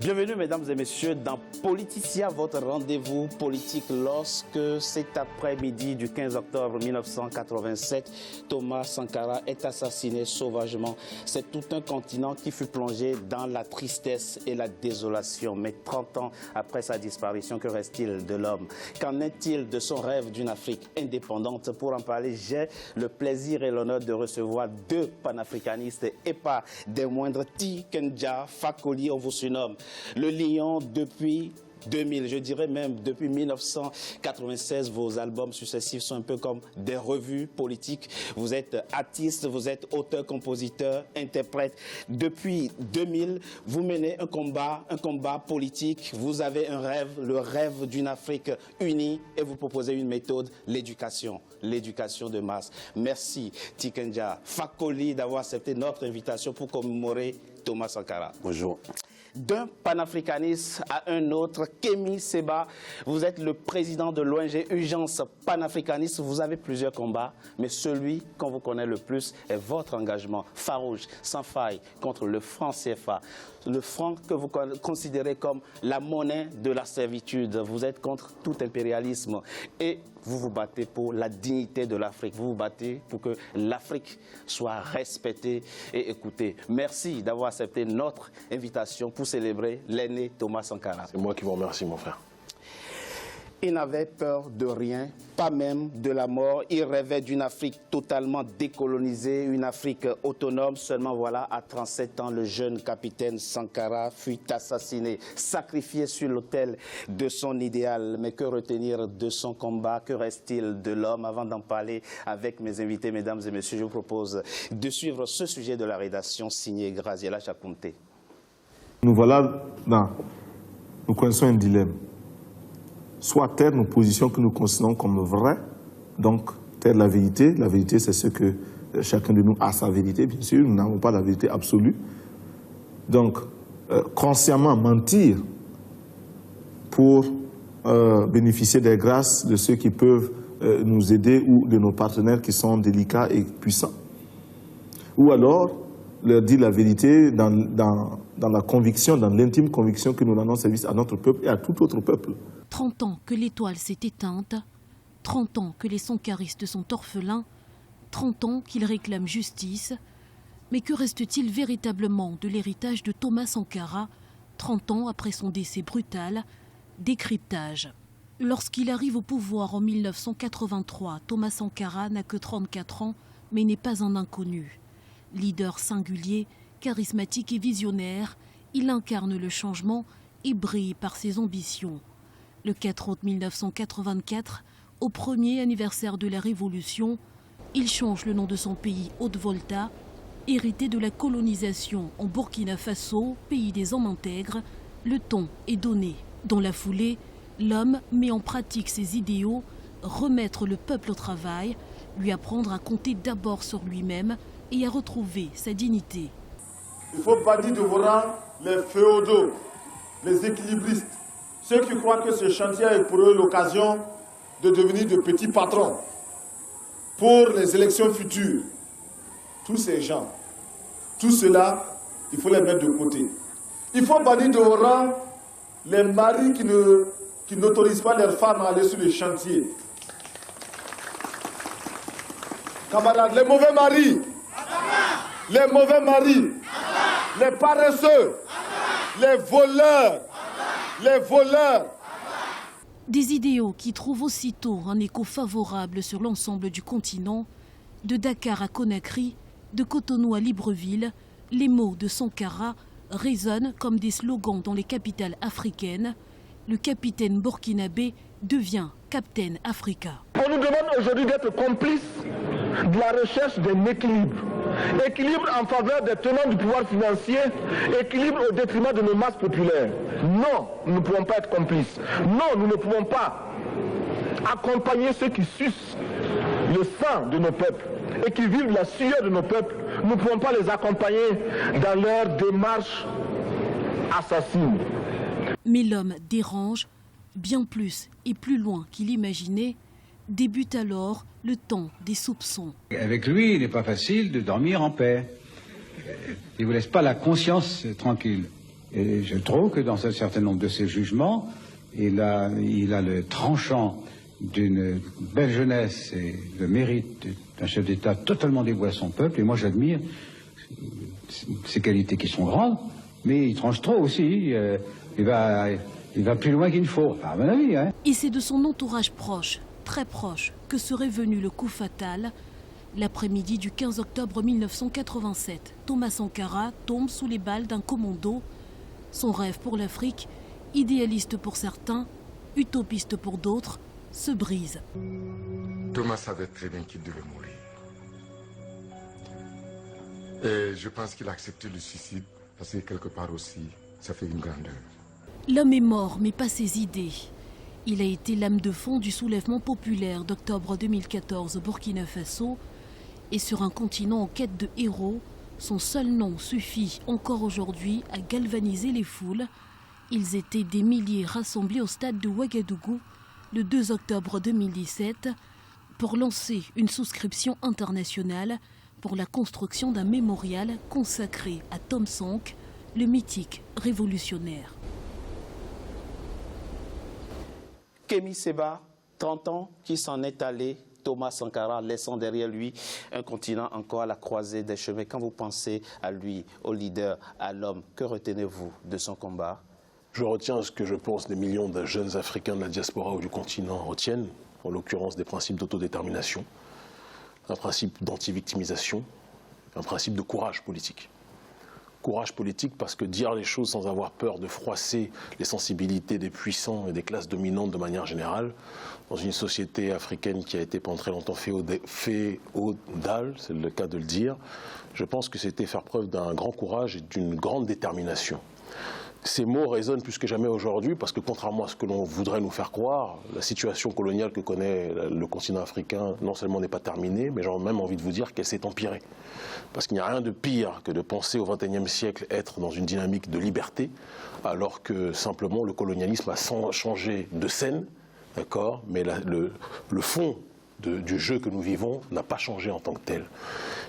Bienvenue mesdames et messieurs dans Politicia, votre rendez-vous politique lorsque cet après-midi du 15 octobre 1987, Thomas Sankara est assassiné sauvagement. C'est tout un continent qui fut plongé dans la tristesse et la désolation. Mais 30 ans après sa disparition, que reste-t-il de l'homme? Qu'en est-il de son rêve d'une Afrique indépendante? Pour en parler, j'ai le plaisir et l'honneur de recevoir deux panafricanistes et pas des moindres, Tikenja Fakoly, on vous surnomme le lion depuis 2000, je dirais même depuis 1996, vos albums successifs sont un peu comme des revues politiques. Vous êtes artiste, vous êtes auteur, compositeur, interprète. Depuis 2000, vous menez un combat politique. Vous avez un rêve, le rêve d'une Afrique unie et vous proposez une méthode, l'éducation de masse. Merci Tikenja Fakoly d'avoir accepté notre invitation pour commémorer Thomas Sankara. Bonjour. D'un panafricaniste à un autre, Kémy Séba, vous êtes le président de l'ONG Urgence Panafricaniste. Vous avez plusieurs combats, mais celui qu'on vous connaît le plus est votre engagement farouche, sans faille, contre le franc CFA. Le franc que vous considérez comme la monnaie de la servitude. Vous êtes contre tout impérialisme et vous vous battez pour la dignité de l'Afrique. Vous vous battez pour que l'Afrique soit respectée et écoutée. Merci d'avoir accepté notre invitation pour célébrer l'aîné Thomas Sankara. C'est moi qui vous remercie, mon frère. Il n'avait peur de rien, pas même de la mort. Il rêvait d'une Afrique totalement décolonisée, une Afrique autonome. Seulement voilà, à 37 ans, le jeune capitaine Sankara fut assassiné, sacrifié sur l'autel de son idéal. Mais que retenir de son combat? Que reste-t-il de l'homme? Avant d'en parler avec mes invités, mesdames et messieurs, je vous propose de suivre ce sujet de la rédaction signé Graziella Chakunte. Nous voilà nous connaissons un dilemme. Soit taire nos positions que nous considérons comme vraies, donc taire la vérité. La vérité, c'est ce que chacun de nous a sa vérité, bien sûr, nous n'avons pas la vérité absolue. Donc, consciemment mentir pour bénéficier des grâces de ceux qui peuvent nous aider ou de nos partenaires qui sont délicats et puissants. Ou alors, leur dire la vérité dans la conviction, dans l'intime conviction que nous rendons service à notre peuple et à tout autre peuple. 30 ans que l'étoile s'est éteinte, 30 ans que les sankaristes sont orphelins, 30 ans qu'ils réclament justice. Mais que reste-t-il véritablement de l'héritage de Thomas Sankara, 30 ans après son décès brutal? Décryptage. Lorsqu'il arrive au pouvoir en 1983, Thomas Sankara n'a que 34 ans, mais n'est pas un inconnu. Leader singulier, charismatique et visionnaire, il incarne le changement et brille par ses ambitions. Le 4 août 1984, au premier anniversaire de la Révolution, il change le nom de son pays Haute-Volta, hérité de la colonisation en Burkina Faso, pays des hommes intègres. Le ton est donné. Dans la foulée, l'homme met en pratique ses idéaux, remettre le peuple au travail, lui apprendre à compter d'abord sur lui-même et à retrouver sa dignité. Il faut bannir de vos rangs les féodaux, les équilibristes, ceux qui croient que ce chantier est pour eux l'occasion de devenir de petits patrons pour les élections futures. Tous ces gens, tout cela, il faut les mettre de côté. Il faut bannir de vos rangs les maris qui n'autorisent pas leurs femmes à aller sur les chantiers. Camarades, les mauvais maris, les paresseux, les voleurs. Des idéaux qui trouvent aussitôt un écho favorable sur l'ensemble du continent. De Dakar à Conakry, de Cotonou à Libreville, les mots de Sankara résonnent comme des slogans dans les capitales africaines. Le capitaine burkinabé devient Captain Africa. On nous demande aujourd'hui d'être complices de la recherche d'un équilibre. Équilibre en faveur des tenants du pouvoir financier, équilibre au détriment de nos masses populaires. Non, nous ne pouvons pas être complices. Non, nous ne pouvons pas accompagner ceux qui sucent le sang de nos peuples et qui vivent la sueur de nos peuples. Nous ne pouvons pas les accompagner dans leur démarche assassine. Mais l'homme dérange bien plus et plus loin qu'il imaginait. Débute alors le temps des soupçons. Avec lui, il n'est pas facile de dormir en paix. Il ne vous laisse pas la conscience tranquille. Et je trouve que dans un certain nombre de ses jugements, il a le tranchant d'une belle jeunesse et le mérite d'un chef d'État totalement dévoué à son peuple. Et moi, j'admire ses qualités qui sont grandes, mais il tranche trop aussi. Il va plus loin qu'il ne faut, à mon avis. Hein. Et c'est de son entourage proche, très proche, que serait venu le coup fatal. L'après-midi du 15 octobre 1987, Thomas Sankara tombe sous les balles d'un commando. Son rêve pour l'Afrique, idéaliste pour certains, utopiste pour d'autres, se brise. Thomas savait très bien qu'il devait mourir. Et je pense qu'il a accepté le suicide parce que quelque part aussi, ça fait une grandeur. L'homme est mort, mais pas ses idées. Il a été lame de fond du soulèvement populaire d'octobre 2014 au Burkina Faso. Et sur un continent en quête de héros, son seul nom suffit encore aujourd'hui à galvaniser les foules. Ils étaient des milliers rassemblés au stade de Ouagadougou le 2 octobre 2017 pour lancer une souscription internationale pour la construction d'un mémorial consacré à Tom Sank, le mythique révolutionnaire. Kémy Séba, 30 ans, qui s'en est allé. Thomas Sankara, laissant derrière lui un continent encore à la croisée des chemins. Quand vous pensez à lui, au leader, à l'homme, que retenez-vous de son combat? Je retiens ce que je pense des millions de jeunes Africains de la diaspora ou du continent retiennent, en l'occurrence des principes d'autodétermination, un principe d'anti-victimisation, un principe de courage politique. Courage politique parce que dire les choses sans avoir peur de froisser les sensibilités des puissants et des classes dominantes de manière générale, dans une société africaine qui a été pendant très longtemps féodale, c'est le cas de le dire, je pense que c'était faire preuve d'un grand courage et d'une grande détermination. Ces mots résonnent plus que jamais aujourd'hui parce que contrairement à ce que l'on voudrait nous faire croire, la situation coloniale que connaît le continent africain non seulement n'est pas terminée, mais j'ai même envie de vous dire qu'elle s'est empirée. Parce qu'il n'y a rien de pire que de penser au XXIe siècle être dans une dynamique de liberté, alors que simplement le colonialisme a changé de scène, d'accord, mais le fond du jeu que nous vivons n'a pas changé en tant que tel.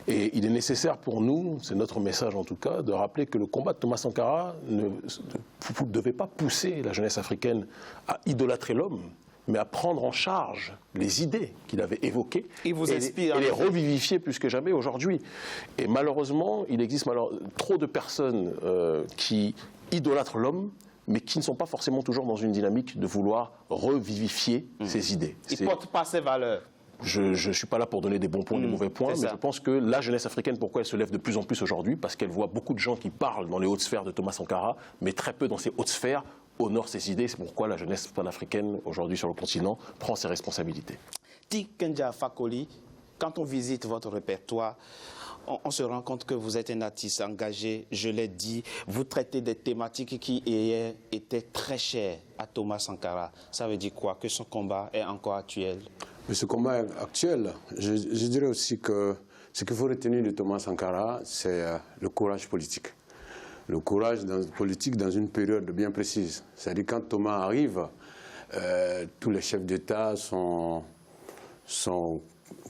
Et il est nécessaire pour nous, c'est notre message en tout cas, de rappeler que le combat de Thomas Sankara ne devait pas pousser la jeunesse africaine à idolâtrer l'homme, mais à prendre en charge les idées qu'il avait évoquées et les revivifier plus que jamais aujourd'hui. Et malheureusement, il existe trop de personnes qui idolâtrent l'homme, mais qui ne sont pas forcément toujours dans une dynamique de vouloir revivifier ces idées. Ils ne portent pas ces valeurs. Je ne suis pas là pour donner des bons points, des mauvais points, mais je pense que la jeunesse africaine, pourquoi elle se lève de plus en plus aujourd'hui? Parce qu'elle voit beaucoup de gens qui parlent dans les hautes sphères de Thomas Sankara, mais très peu dans ces hautes sphères honorent ses idées. C'est pourquoi la jeunesse panafricaine, aujourd'hui sur le continent, prend ses responsabilités. Tikenja Fakoli, quand on visite votre répertoire, on se rend compte que vous êtes un artiste engagé, je l'ai dit, vous traitez des thématiques qui étaient très chères à Thomas Sankara. Ça veut dire quoi? Que son combat est encore actuel? Mais ce combat actuel, je dirais aussi que ce qu'il faut retenir de Thomas Sankara, c'est le courage politique. Le courage politique dans une période bien précise. C'est-à-dire quand Thomas arrive, tous les chefs d'État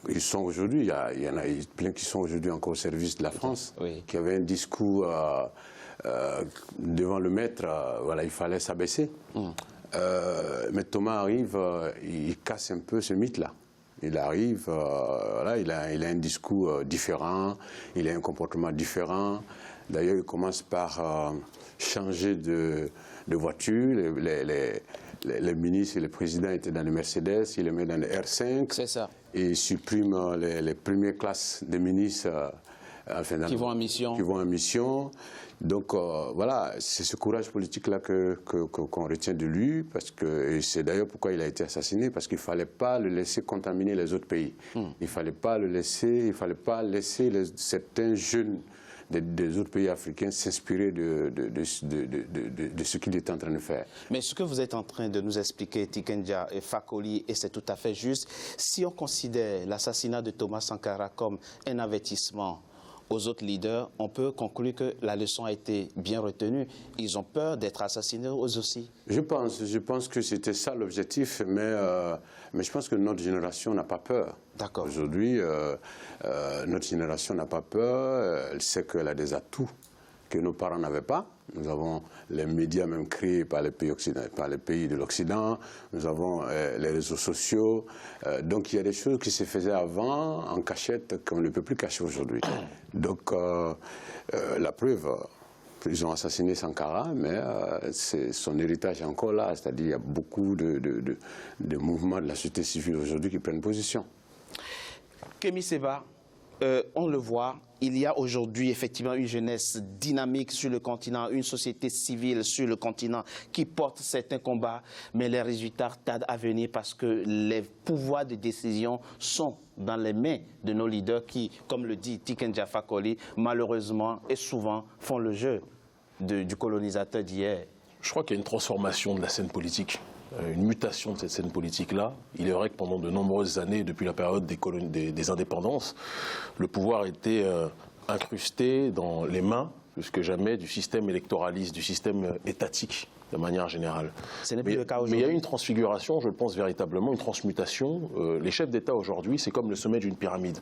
ils sont aujourd'hui, il y en a plein qui sont aujourd'hui encore au service de la France, oui, qui avaient un discours devant le maître, voilà, il fallait s'abaisser. Mais Thomas arrive, il casse un peu ce mythe-là. Il arrive, voilà, il a un discours différent, il a un comportement différent. D'ailleurs, il commence par changer de voiture. Les ministres et les présidents étaient dans les Mercedes, il les met dans les R5. C'est ça. Et il supprime les premières classes de ministres qui vont en mission. Qui vont en mission. Donc voilà, c'est ce courage politique-là qu'on retient de lui, parce que c'est d'ailleurs pourquoi il a été assassiné, parce qu'il ne fallait pas le laisser contaminer les autres pays. Il ne fallait pas le laisser, il fallait pas laisser certains jeunes des autres pays africains s'inspirer de ce qu'il est en train de faire. Mais ce que vous êtes en train de nous expliquer, Tikenja et Fakoli, et c'est tout à fait juste, si on considère l'assassinat de Thomas Sankara comme un avertissement aux autres leaders, on peut conclure que la leçon a été bien retenue. Ils ont peur d'être assassinés eux aussi. Je pense que c'était ça l'objectif, mais je pense que notre génération n'a pas peur. D'accord. Aujourd'hui, notre génération n'a pas peur, elle sait qu'elle a des atouts que nos parents n'avaient pas. Nous avons les médias même créés par les pays de l'Occident, nous avons les réseaux sociaux. Donc il y a des choses qui se faisaient avant en cachette qu'on ne peut plus cacher aujourd'hui. Donc la preuve, ils ont assassiné Sankara, mais son héritage est encore là. C'est-à-dire qu'il y a beaucoup de mouvements de la société civile aujourd'hui qui prennent position. Kémy Séba, on le voit, il y a aujourd'hui effectivement une jeunesse dynamique sur le continent, une société civile sur le continent qui porte certains combats, mais les résultats tardent à venir parce que les pouvoirs de décision sont dans les mains de nos leaders qui, comme le dit Tiken Jah Fakoly, malheureusement et souvent font le jeu du colonisateur d'hier. Je crois qu'il y a une transformation de la scène politique, une mutation de cette scène politique-là. Il est vrai que pendant de nombreuses années, depuis la période des indépendances, le pouvoir était incrusté dans les mains, plus que jamais, du système électoraliste, du système étatique, de manière générale. Ce n'est plus le cas aujourd'hui. Mais il y a une transfiguration, je le pense véritablement, une transmutation. Les chefs d'État aujourd'hui, c'est comme le sommet d'une pyramide.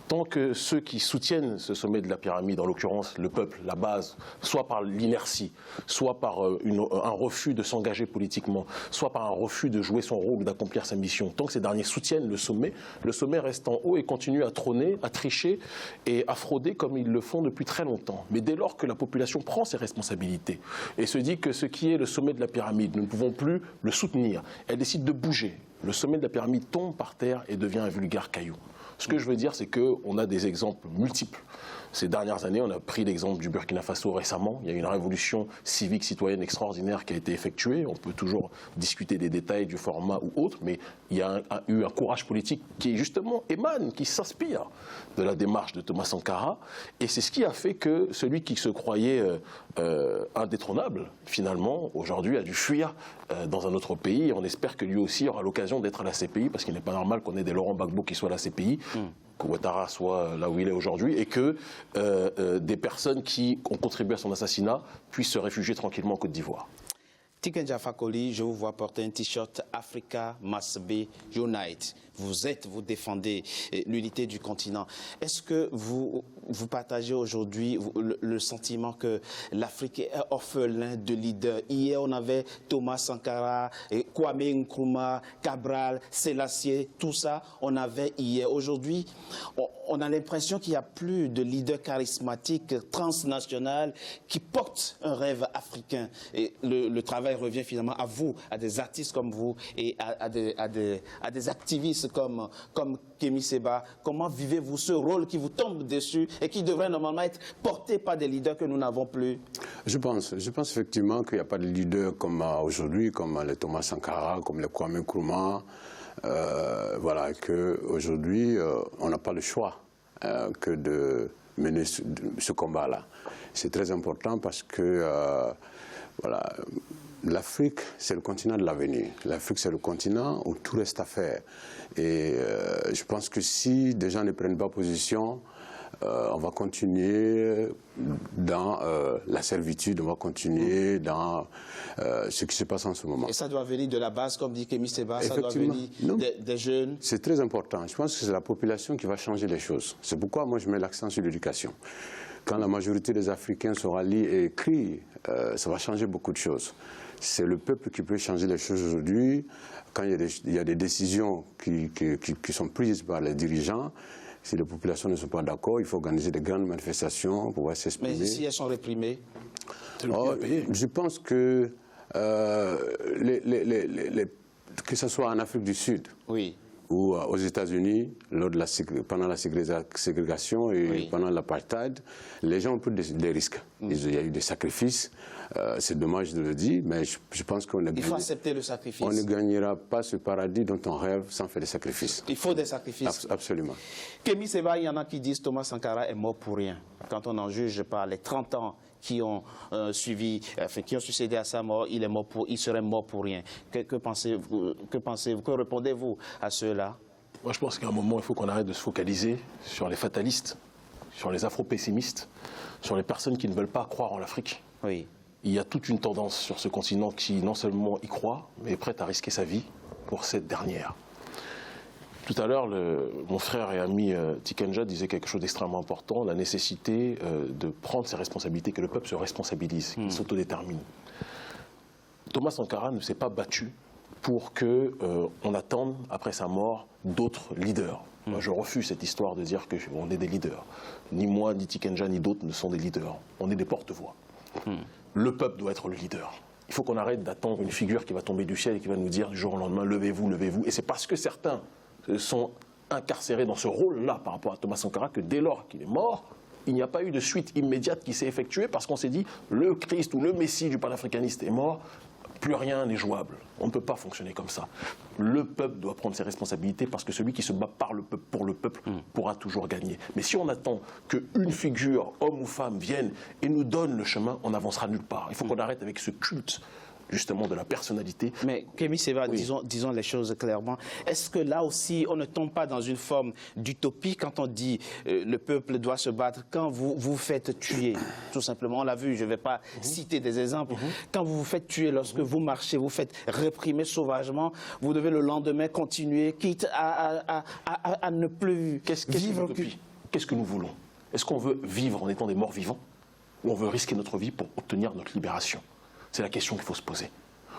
Tant que ceux qui soutiennent ce sommet de la pyramide, en l'occurrence le peuple, la base, soit par l'inertie, soit par un refus de s'engager politiquement, soit par un refus de jouer son rôle, d'accomplir sa mission, tant que ces derniers soutiennent le sommet reste en haut et continue à trôner, à tricher et à frauder comme ils le font depuis très longtemps. Mais dès lors que la population prend ses responsabilités et se dit que ce qui est le sommet de la pyramide, nous ne pouvons plus le soutenir, elle décide de bouger. Le sommet de la pyramide tombe par terre et devient un vulgaire caillou. Ce que je veux dire, c'est qu'on a des exemples multiples. Ces dernières années, on a pris l'exemple du Burkina Faso récemment. Il y a une révolution civique citoyenne extraordinaire qui a été effectuée. On peut toujours discuter des détails, du format ou autre, mais il y a eu un courage politique qui justement émane, qui s'inspire de la démarche de Thomas Sankara. Et c'est ce qui a fait que celui qui se croyait indétrônable, finalement, aujourd'hui a dû fuir dans un autre pays. On espère que lui aussi aura l'occasion d'être à la CPI, parce qu'il n'est pas normal qu'on ait des Laurent Gbagbo qui soient à la CPI. Que Ouattara soit là où il est aujourd'hui et que des personnes qui ont contribué à son assassinat puissent se réfugier tranquillement en Côte d'Ivoire. Tiken Jah Fakoly, je vous vois porter un t-shirt Africa Must Be Unite. Vous défendez l'unité du continent. Est-ce que vous partagez aujourd'hui le sentiment que l'Afrique est orphelin de leaders? Hier, on avait Thomas Sankara, Kwame Nkrumah, Cabral, Sélassié, tout ça, on avait hier. Aujourd'hui, on a l'impression qu'il n'y a plus de leaders charismatiques, transnationaux, qui portent un rêve africain. Et le travail revient finalement à vous, à des artistes comme vous et à des activistes comme Kémy Séba. Comment vivez-vous ce rôle qui vous tombe dessus et qui devrait normalement être porté par des leaders que nous n'avons plus? Je pense effectivement qu'il n'y a pas de leaders comme aujourd'hui, comme les Thomas Sankara, comme les Kwame Nkrumah. Voilà, qu'aujourd'hui, on n'a pas le choix que de mener ce combat-là. C'est très important parce que voilà, l'Afrique, c'est le continent de l'avenir. L'Afrique, c'est le continent où tout reste à faire. Et je pense que si des gens ne prennent pas position, on va continuer dans la servitude, on va continuer dans ce qui se passe en ce moment. Et ça doit venir de la base, comme dit Kémy Séba, ça doit venir des jeunes. C'est très important. Je pense que c'est la population qui va changer les choses. C'est pourquoi moi je mets l'accent sur l'éducation. Quand la majorité des Africains se rallient et crient, ça va changer beaucoup de choses. C'est le peuple qui peut changer les choses aujourd'hui. Quand il y a des décisions qui sont prises par les dirigeants, si les populations ne sont pas d'accord, il faut organiser des grandes manifestations pour pouvoir s'exprimer. Mais si elles sont réprimées, je pense que que ce soit en Afrique du Sud ou aux États-Unis, pendant la ségrégation et pendant l'apartheid, les gens ont pris des risques. Il y a eu des sacrifices. C'est dommage de le dire, mais je pense qu'on il faut accepter le sacrifice. On ne gagnera pas ce paradis dont on rêve sans faire des sacrifices. Il faut des sacrifices. Absolument. Kémy Séba, il y en a qui disent Thomas Sankara est mort pour rien. Quand on en juge par les 30 ans qui ont qui ont succédé à sa mort, il serait mort pour rien. Que pensez-vous, que répondez-vous à ceux-là? Moi, je pense qu'à un moment, il faut qu'on arrête de se focaliser sur les fatalistes, sur les afro-pessimistes, sur les personnes qui ne veulent pas croire en l'Afrique. Oui. Il y a toute une tendance sur ce continent qui non seulement y croit, mais est prête à risquer sa vie pour cette dernière. Tout à l'heure, mon frère et ami Tikenja disait quelque chose d'extrêmement important, la nécessité de prendre ses responsabilités, que le peuple se responsabilise, qu'il s'autodétermine. Thomas Sankara ne s'est pas battu pour qu'on attende, après sa mort, d'autres leaders. Moi, je refuse cette histoire de dire qu'on est des leaders. Ni moi, ni Tikenja, ni d'autres ne sont des leaders. On est des porte-voix. Le peuple doit être le leader. Il faut qu'on arrête d'attendre une figure qui va tomber du ciel et qui va nous dire du jour au lendemain, levez-vous, levez-vous. Et c'est parce que certains sont incarcérés dans ce rôle-là par rapport à Thomas Sankara que dès lors qu'il est mort, il n'y a pas eu de suite immédiate qui s'est effectuée parce qu'on s'est dit, le Christ ou le Messie du panafricaniste est mort, plus rien n'est jouable. On ne peut pas fonctionner comme ça. Le peuple doit prendre ses responsabilités parce que celui qui se bat par le peuple, pour le peuple, pourra toujours gagner. Mais si on attend qu'une figure, homme ou femme, vienne et nous donne le chemin, on n'avancera nulle part. Il faut qu'on arrête avec ce culte justement de la personnalité. Mais Kémy Séva, oui. disons les choses clairement. Est-ce que là aussi, on ne tombe pas dans une forme d'utopie quand on dit le peuple doit se battre, quand vous vous faites tuer, tout simplement, on l'a vu, je ne vais pas citer des exemples, quand vous vous faites tuer, lorsque vous marchez, vous faites réprimer sauvagement, vous devez le lendemain continuer, quitte à ne plus vivre. Qu'est-ce que nous voulons? Est-ce qu'on veut vivre en étant des morts vivants ou on veut risquer notre vie pour obtenir notre libération? C'est la question qu'il faut se poser.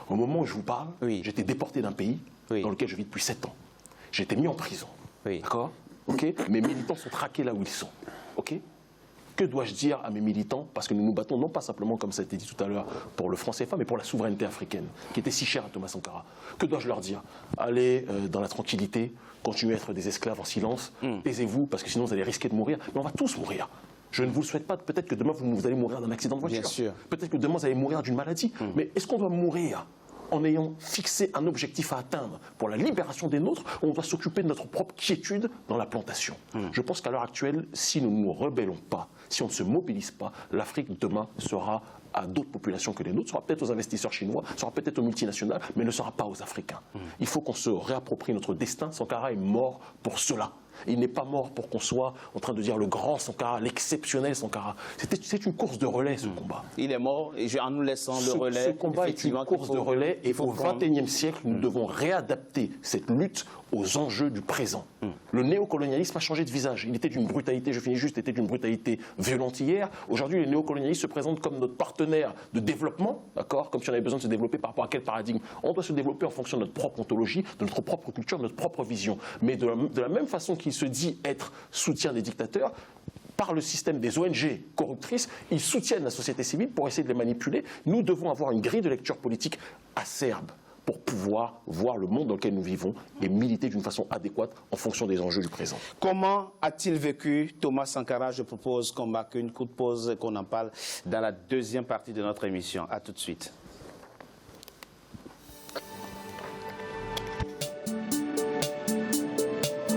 Au moment où je vous parle, j'étais déporté d'un pays dans lequel je vis depuis 7 ans. J'ai été mis en prison. D'accord? Mes militants sont traqués là où ils sont. Que dois-je dire à mes militants? Parce que nous nous battons non pas simplement, comme ça a été dit tout à l'heure, pour le franc CFA, mais pour la souveraineté africaine, qui était si chère à Thomas Sankara. Que dois-je leur dire? Allez dans la tranquillité, continuez à être des esclaves en silence, taisez-vous, parce que sinon vous allez risquer de mourir. Mais on va tous mourir. Je ne vous le souhaite pas. Peut-être que demain, vous allez mourir d'un accident de voiture. Bien sûr. Peut-être que demain, vous allez mourir d'une maladie. Mais est-ce qu'on doit mourir en ayant fixé un objectif à atteindre pour la libération des nôtres, ou on doit s'occuper de notre propre quiétude dans la plantation? Je pense qu'à l'heure actuelle, si nous ne nous rebellons pas, si on ne se mobilise pas, l'Afrique demain sera à d'autres populations que les nôtres, sera peut-être aux investisseurs chinois, sera peut-être aux multinationales, mais ne sera pas aux Africains. Il faut qu'on se réapproprie notre destin. Sankara est mort pour cela. Il n'est pas mort pour qu'on soit en train de dire le grand Sankara, l'exceptionnel Sankara. C'est une course de relais, ce combat. Il est mort et en nous laissant le relais. Ce combat est une course de relais et au XXIe siècle, nous devons réadapter cette lutte aux enjeux du présent. Le néocolonialisme a changé de visage. Il était d'une brutalité, je finis juste, était d'une brutalité violente hier. Aujourd'hui, les néocolonialistes se présentent comme notre partenaire de développement, d'accord, comme si on avait besoin de se développer par rapport à quel paradigme. On doit se développer en fonction de notre propre ontologie, de notre propre culture, de notre propre vision. Mais de la même façon qu'il se dit être soutien des dictateurs, par le système des ONG corruptrices, ils soutiennent la société civile pour essayer de les manipuler. Nous devons avoir une grille de lecture politique acerbe pour pouvoir voir le monde dans lequel nous vivons et militer d'une façon adéquate en fonction des enjeux du présent. Comment a-t-il vécu Thomas Sankara? Je propose qu'on marque une courte pause et qu'on en parle dans la deuxième partie de notre émission. A tout de suite.